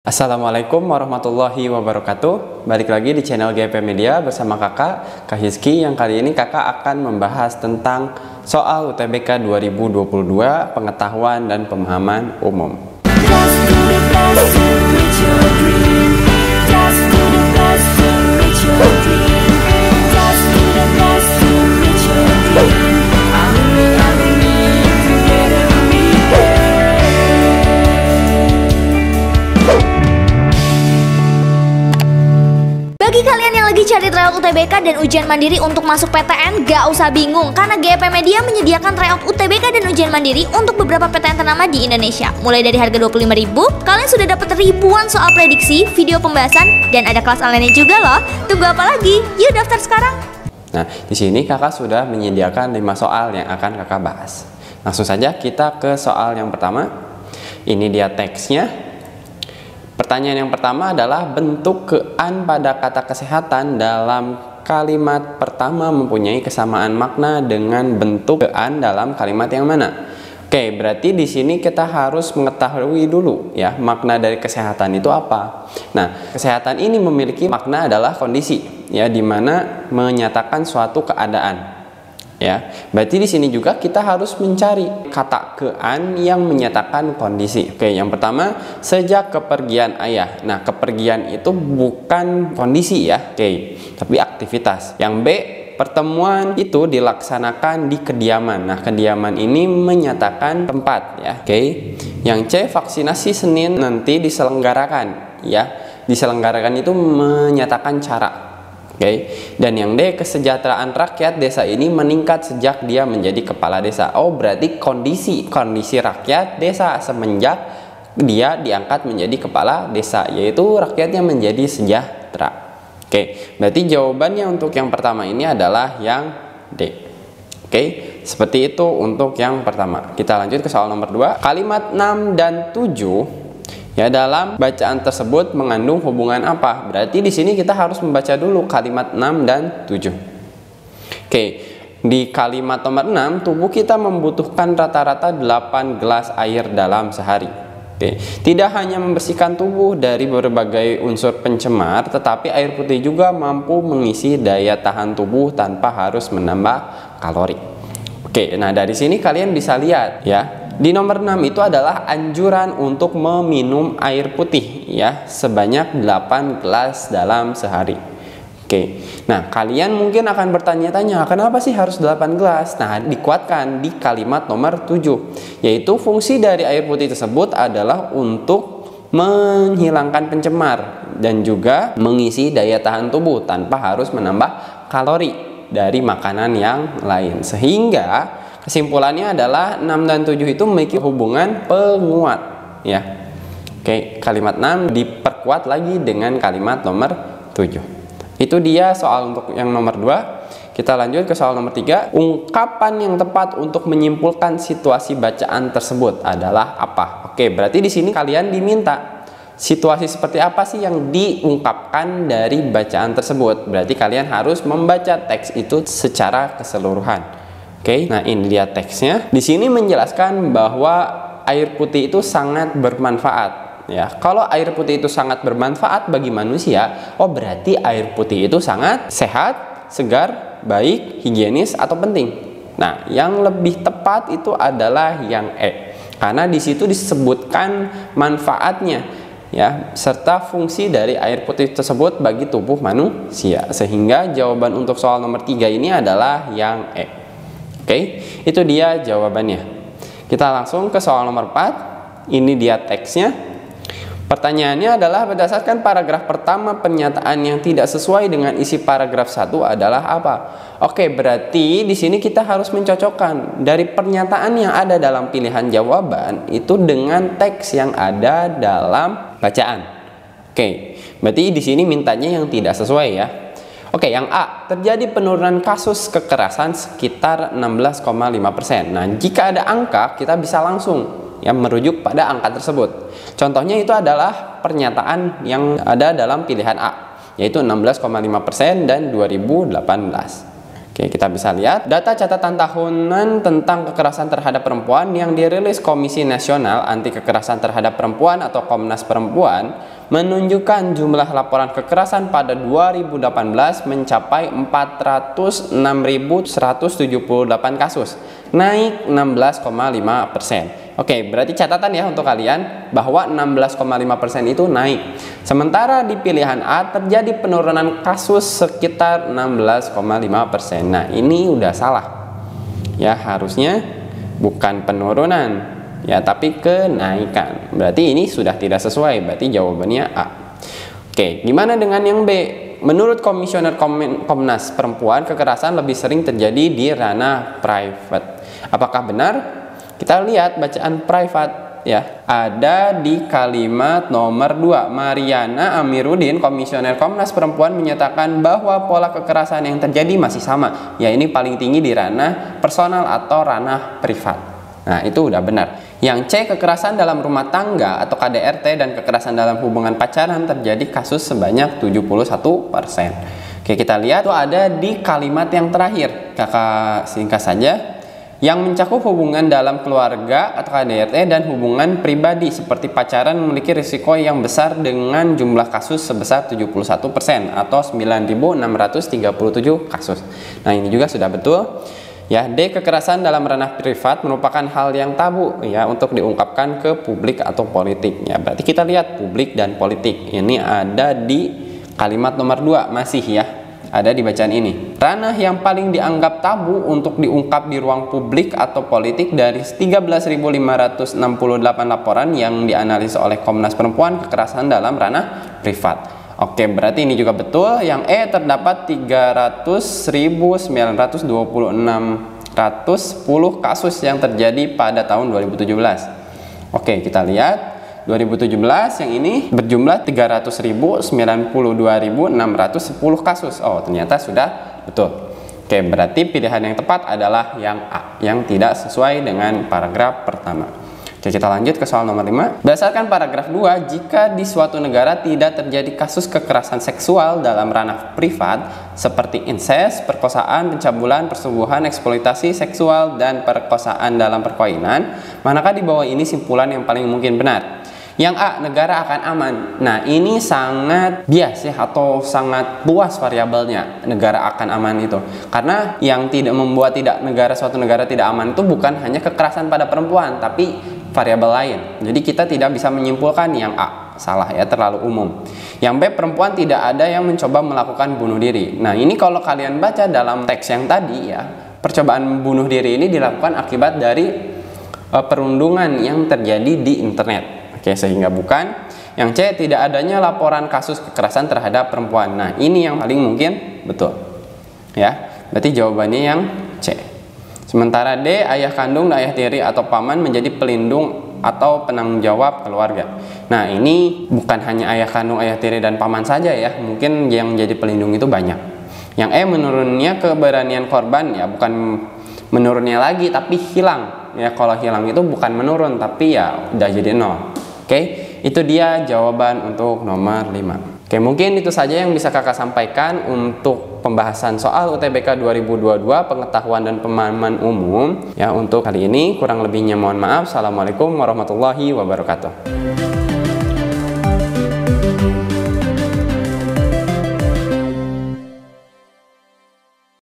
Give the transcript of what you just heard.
Assalamualaikum warahmatullahi wabarakatuh. Balik lagi di channel GP Media bersama kakak Hizky, yang kali ini kakak akan membahas tentang soal UTBK 2022 pengetahuan dan pemahaman umum. Bagi kalian yang lagi cari tryout UTBK dan ujian mandiri untuk masuk PTN, gak usah bingung karena GP Media menyediakan tryout UTBK dan ujian mandiri untuk beberapa PTN ternama di Indonesia. Mulai dari harga 25.000, kalian sudah dapat ribuan soal prediksi, video pembahasan, dan ada kelas online juga loh. Tunggu apa lagi? Yuk daftar sekarang. Nah, di sini kakak sudah menyediakan 5 soal yang akan kakak bahas. Langsung saja kita ke soal yang pertama. Ini dia teksnya. Pertanyaan yang pertama adalah bentuk kean pada kata kesehatan dalam kalimat pertama mempunyai kesamaan makna dengan bentuk kean dalam kalimat yang mana? Oke, berarti di sini kita harus mengetahui dulu ya makna dari kesehatan itu apa. Nah, kesehatan ini memiliki makna adalah kondisi ya, dimana menyatakan suatu keadaan. Ya, berarti di sini juga kita harus mencari kata kean yang menyatakan kondisi. Oke, yang pertama, sejak kepergian ayah. Nah, kepergian itu bukan kondisi ya, oke, tapi aktivitas. Yang B, pertemuan itu dilaksanakan di kediaman. Nah, kediaman ini menyatakan tempat ya, oke. Yang C, vaksinasi Senin nanti diselenggarakan ya. Diselenggarakan itu menyatakan cara. Oke, dan yang D, kesejahteraan rakyat desa ini meningkat sejak dia menjadi kepala desa. Oh, berarti kondisi rakyat desa semenjak dia diangkat menjadi kepala desa, yaitu rakyatnya menjadi sejahtera. Oke, berarti jawabannya untuk yang pertama ini adalah yang D. Oke, seperti itu untuk yang pertama. Kita lanjut ke soal nomor 2. Kalimat 6 dan 7 ya, dalam bacaan tersebut mengandung hubungan apa? Berarti di sini kita harus membaca dulu kalimat 6 dan 7. Oke, di kalimat nomor 6, tubuh kita membutuhkan rata-rata 8 gelas air dalam sehari. Oke, tidak hanya membersihkan tubuh dari berbagai unsur pencemar, tetapi air putih juga mampu mengisi daya tahan tubuh tanpa harus menambah kalori. Oke, nah dari sini kalian bisa lihat ya. Di nomor 6 itu adalah anjuran untuk meminum air putih ya, sebanyak 8 gelas dalam sehari. Oke. Nah, kalian mungkin akan bertanya-tanya, kenapa sih harus 8 gelas? Nah, dikuatkan di kalimat nomor 7, yaitu fungsi dari air putih tersebut adalah untuk menghilangkan pencemar dan juga mengisi daya tahan tubuh tanpa harus menambah kalori dari makanan yang lain. Sehingga kesimpulannya adalah 6 dan 7 itu memiliki hubungan penguat ya. Oke, kalimat 6 diperkuat lagi dengan kalimat nomor 7. Itu dia soal untuk yang nomor 2. Kita lanjut ke soal nomor 3. Ungkapan yang tepat untuk menyimpulkan situasi bacaan tersebut adalah apa? Oke, berarti di sini kalian diminta situasi seperti apa sih yang diungkapkan dari bacaan tersebut. Berarti kalian harus membaca teks itu secara keseluruhan. Oke, nah ini dia teksnya. Di sini menjelaskan bahwa air putih itu sangat bermanfaat. Ya, kalau air putih itu sangat bermanfaat bagi manusia, oh berarti air putih itu sangat sehat, segar, baik, higienis atau penting. Nah, yang lebih tepat itu adalah yang E, karena di situ disebutkan manfaatnya, ya, serta fungsi dari air putih tersebut bagi tubuh manusia. Sehingga jawaban untuk soal nomor 3 ini adalah yang E. Oke, itu dia jawabannya. Kita langsung ke soal nomor 4. Ini dia teksnya. Pertanyaannya adalah berdasarkan paragraf pertama, pernyataan yang tidak sesuai dengan isi paragraf 1 adalah apa? Oke, berarti di sini kita harus mencocokkan dari pernyataan yang ada dalam pilihan jawaban itu dengan teks yang ada dalam bacaan. Oke, berarti di sini mintanya yang tidak sesuai ya. Oke, yang A, terjadi penurunan kasus kekerasan sekitar 16,5%. Nah, jika ada angka, kita bisa langsung ya merujuk pada angka tersebut. Contohnya itu adalah pernyataan yang ada dalam pilihan A, yaitu 16,5% dan 2018. Oke, kita bisa lihat data catatan tahunan tentang kekerasan terhadap perempuan yang dirilis Komisi Nasional Anti Kekerasan Terhadap Perempuan atau Komnas Perempuan menunjukkan jumlah laporan kekerasan pada 2018 mencapai 406.178 kasus, naik 16,5%. Oke, berarti catatan ya untuk kalian bahwa 16,5% itu naik. Sementara di pilihan A terjadi penurunan kasus sekitar 16,5%. Nah, ini udah salah. Ya, harusnya bukan penurunan, ya, tapi kenaikan. Berarti ini sudah tidak sesuai. Berarti jawabannya A. Oke, gimana dengan yang B? Menurut Komisioner Komnas Perempuan, kekerasan lebih sering terjadi di ranah private. Apakah benar? Kita lihat bacaan private ya. Ada di kalimat nomor 2. Mariana Amiruddin, Komisioner Komnas Perempuan, menyatakan bahwa pola kekerasan yang terjadi masih sama. Ya, ini paling tinggi di ranah personal atau ranah privat. Nah, itu udah benar. Yang C, kekerasan dalam rumah tangga atau KDRT dan kekerasan dalam hubungan pacaran terjadi kasus sebanyak 71%. Oke, kita lihat itu ada di kalimat yang terakhir. Kakak singkat saja. Yang mencakup hubungan dalam keluarga atau KDRT dan hubungan pribadi seperti pacaran memiliki risiko yang besar dengan jumlah kasus sebesar 71% atau 9.637 kasus. Nah, ini juga sudah betul. Ya, D, kekerasan dalam ranah privat merupakan hal yang tabu ya untuk diungkapkan ke publik atau politik. Ya, berarti kita lihat publik dan politik. Ini ada di kalimat nomor 2 masih ya. Ada di bacaan ini. Ranah yang paling dianggap tabu untuk diungkap di ruang publik atau politik dari 13.568 laporan yang dianalisis oleh Komnas Perempuan, kekerasan dalam ranah privat. Oke, berarti ini juga betul. Yang E, terdapat 300.926 kasus yang terjadi pada tahun 2017. Oke, kita lihat 2017 yang ini berjumlah 300.092.610 kasus. Oh, ternyata sudah betul. Oke, berarti pilihan yang tepat adalah yang A, yang tidak sesuai dengan paragraf pertama. Oke, kita lanjut ke soal nomor 5. Berdasarkan paragraf 2, jika di suatu negara tidak terjadi kasus kekerasan seksual dalam ranah privat seperti insest, perkosaan, pencabulan, persetubuhan, eksploitasi seksual, dan perkosaan dalam perkawinan, manakah di bawah ini simpulan yang paling mungkin benar? Yang A, negara akan aman. Nah, ini sangat bias ya, atau sangat luas variabelnya negara akan aman itu. Karena yang tidak membuat suatu negara tidak aman itu bukan hanya kekerasan pada perempuan, tapi variabel lain. Jadi kita tidak bisa menyimpulkan yang A, salah ya, terlalu umum. Yang B, perempuan tidak ada yang mencoba melakukan bunuh diri. Nah, ini kalau kalian baca dalam teks yang tadi ya, percobaan bunuh diri ini dilakukan akibat dari perundungan yang terjadi di internet. Oke, sehingga bukan. Yang C, tidak adanya laporan kasus kekerasan terhadap perempuan. Nah, ini yang paling mungkin betul. Ya, berarti jawabannya yang C. Sementara D, ayah kandung, ayah tiri atau paman menjadi pelindung atau penanggung jawab keluarga. Nah, ini bukan hanya ayah kandung, ayah tiri dan paman saja ya. Mungkin yang menjadi pelindung itu banyak. Yang E, menurunnya keberanian korban, ya bukan menurunnya lagi tapi hilang. Ya, kalau hilang itu bukan menurun tapi ya udah jadi 0. Oke, itu dia jawaban untuk nomor 5. Oke, mungkin itu saja yang bisa kakak sampaikan untuk pembahasan soal UTBK 2022 pengetahuan dan pemahaman umum. Ya, untuk kali ini kurang lebihnya mohon maaf. Assalamualaikum warahmatullahi wabarakatuh.